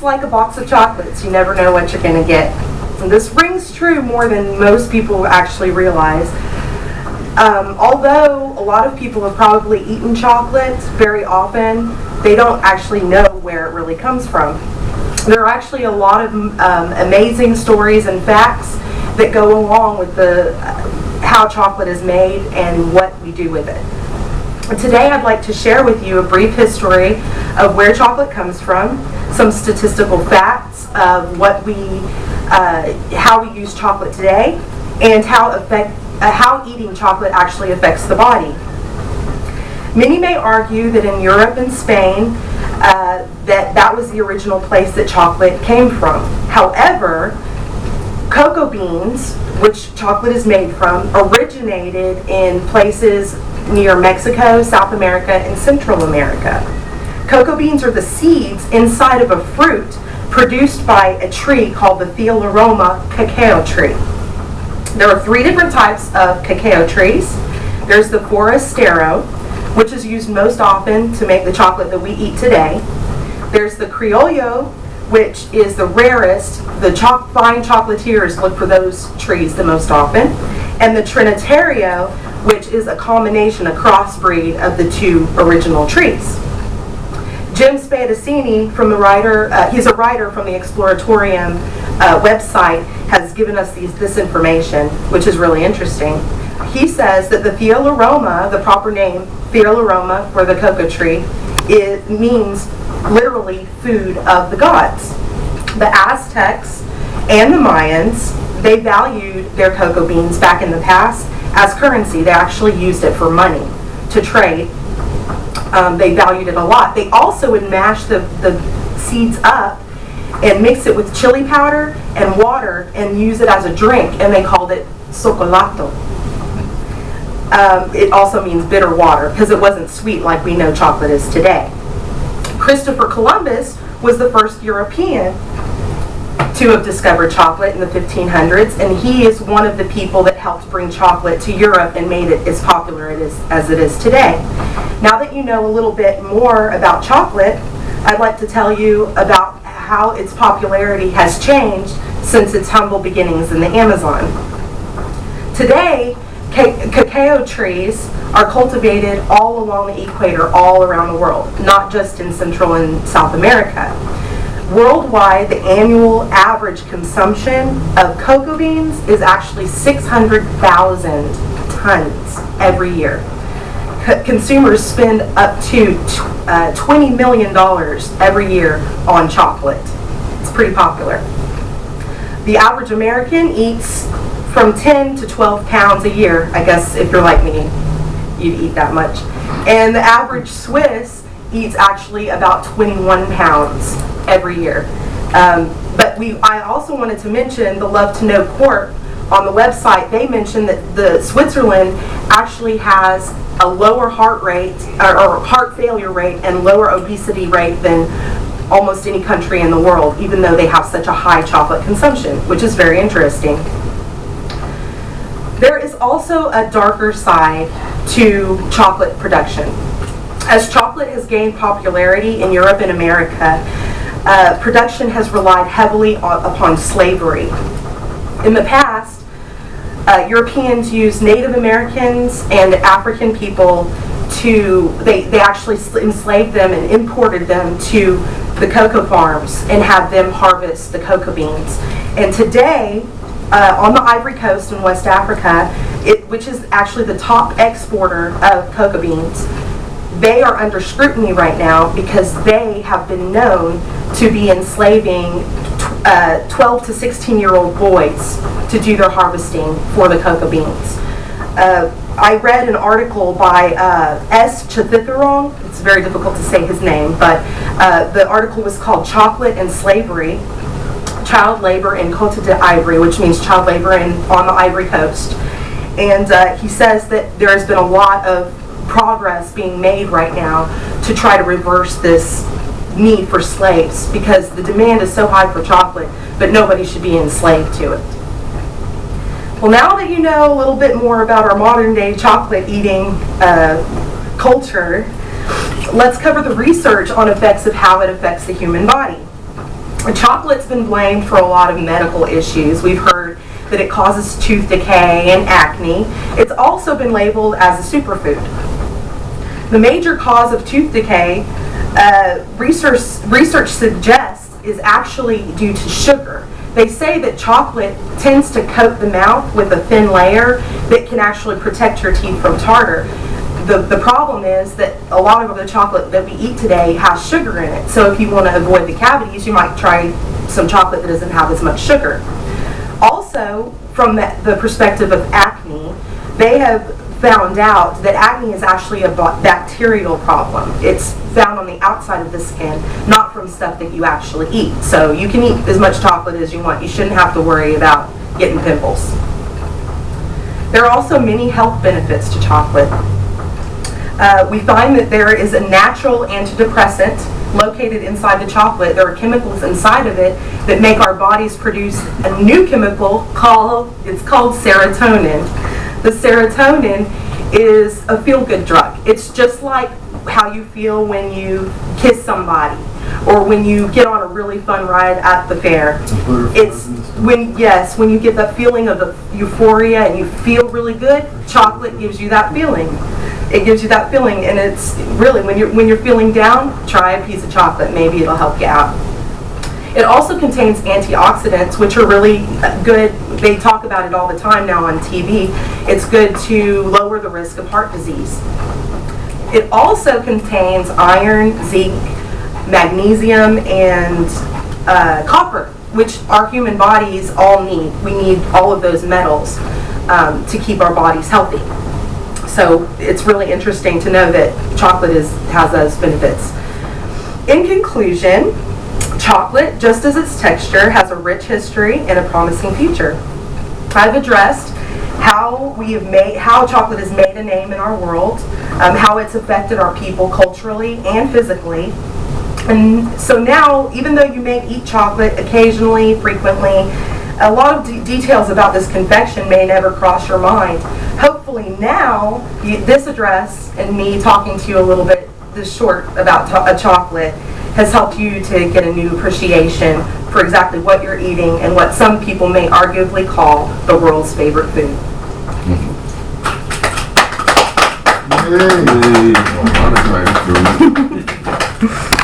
like a box of chocolates. You never know what you're going to get. And this rings true more than most people actually realize. Although a lot of people have probably eaten chocolate very often, they don't actually know where it really comes from. There are actually a lot of amazing stories and facts that go along with how chocolate is made and what we do with it. Today I'd like to share with you a brief history of where chocolate comes from, some statistical facts of how we use chocolate today, and how eating chocolate actually affects the body. Many may argue that in Europe and Spain that was the original place that chocolate came from. However, cocoa beans, which chocolate is made from, originated in places near Mexico, South America, and Central America. Cocoa beans are the seeds inside of a fruit produced by a tree called the Theoloroma cacao tree. There are 3 different types of cacao trees. There's the Forastero, which is used most often to make the chocolate that we eat today. There's the Criollo, which is the rarest. The fine chocolatiers look for those trees the most often. And the Trinitario, which is a combination, a crossbreed of the 2 original trees. Jim Spadacini, he's a writer from the Exploratorium website, has given us this information, which is really interesting. He says that the Theoloroma, the proper name, Theoloroma, for the cocoa tree, it means literally food of the gods. The Aztecs and the Mayans, they valued their cocoa beans back in the past as currency. They actually used it for money to trade. They valued it a lot. They also would mash the seeds up and mix it with chili powder and water and use it as a drink, and they called it socolato. It also means bitter water because it wasn't sweet like we know chocolate is today. Christopher Columbus was the first European to have discovered chocolate in the 1500s, and he is one of the people that helped bring chocolate to Europe and made it as popular as it is today. Now that you know a little bit more about chocolate, I'd like to tell you about how its popularity has changed since its humble beginnings in the Amazon. Today, cacao trees are cultivated all along the equator, all around the world, not just in Central and South America. Worldwide, the annual average consumption of cocoa beans is actually 600,000 tons every year. Consumers spend up to $20 million every year on chocolate. It's pretty popular. The average American eats from 10 to 12 pounds a year. I guess if you're like me, you'd eat that much. And the average Swiss eats actually about 21 pounds every year. But I also wanted to mention the Love to Know Corp on the website. They mentioned that the Switzerland actually has a lower heart rate or heart failure rate and lower obesity rate than almost any country in the world, even though they have such a high chocolate consumption, which is very interesting. There is also a darker side to chocolate production. As chocolate has gained popularity in Europe and America, production has relied heavily upon slavery. In the past, Europeans used Native Americans and African people they actually enslaved them and imported them to the cocoa farms and had them harvest the cocoa beans. And today, on the Ivory Coast in West Africa, which is actually the top exporter of cocoa beans, they are under scrutiny right now because they have been known to be enslaving 12 to 16-year-old boys to do their harvesting for the cocoa beans. I read an article by S. Chithithorong. It's very difficult to say his name, but the article was called Chocolate and Slavery, Child Labor in Côte d'Ivoire, which means child labor on the Ivory Coast. And he says that there has been a lot of progress being made right now to try to reverse this need for slaves because the demand is so high for chocolate, but nobody should be enslaved to it. Well, now that you know a little bit more about our modern day chocolate eating culture, let's cover the research on effects of how it affects the human body. Chocolate's been blamed for a lot of medical issues. We've heard that it causes tooth decay and acne. It's also been labeled as a superfood. The major cause of tooth decay, research suggests, is actually due to sugar. They say that chocolate tends to coat the mouth with a thin layer that can actually protect your teeth from tartar. The problem is that a lot of the chocolate that we eat today has sugar in it. So if you want to avoid the cavities, you might try some chocolate that doesn't have as much sugar. Also, from the perspective of acne, they have found out that acne is actually a bacterial problem. It's found on the outside of the skin, not from stuff that you actually eat. So you can eat as much chocolate as you want. You shouldn't have to worry about getting pimples. There are also many health benefits to chocolate. We find that there is a natural antidepressant located inside the chocolate. There are chemicals inside of it that make our bodies produce a new chemical called serotonin. The serotonin is a feel-good drug. It's just like how you feel when you kiss somebody or when you get on a really fun ride at the fair. It's when you get that feeling of the euphoria and you feel really good. Chocolate gives you that feeling. It gives you that feeling, and it's really when you're feeling down, try a piece of chocolate. Maybe it'll help you out. It also contains antioxidants, which are really good. They talk about it all the time now on TV. It's good to lower the risk of heart disease. It also contains iron, zinc, magnesium, and copper, which our human bodies all need. We need all of those metals to keep our bodies healthy. So it's really interesting to know that chocolate has those benefits. In conclusion, chocolate, just as its texture, has a rich history and a promising future. I've addressed how chocolate has made a name in our world, how it's affected our people culturally and physically. And so now, even though you may eat chocolate occasionally, frequently, a lot of details about this confection may never cross your mind. Hopefully now, this address and me talking to you a little bit this short about a chocolate has helped you to get a new appreciation for exactly what you're eating and what some people may arguably call the world's favorite food. Yay.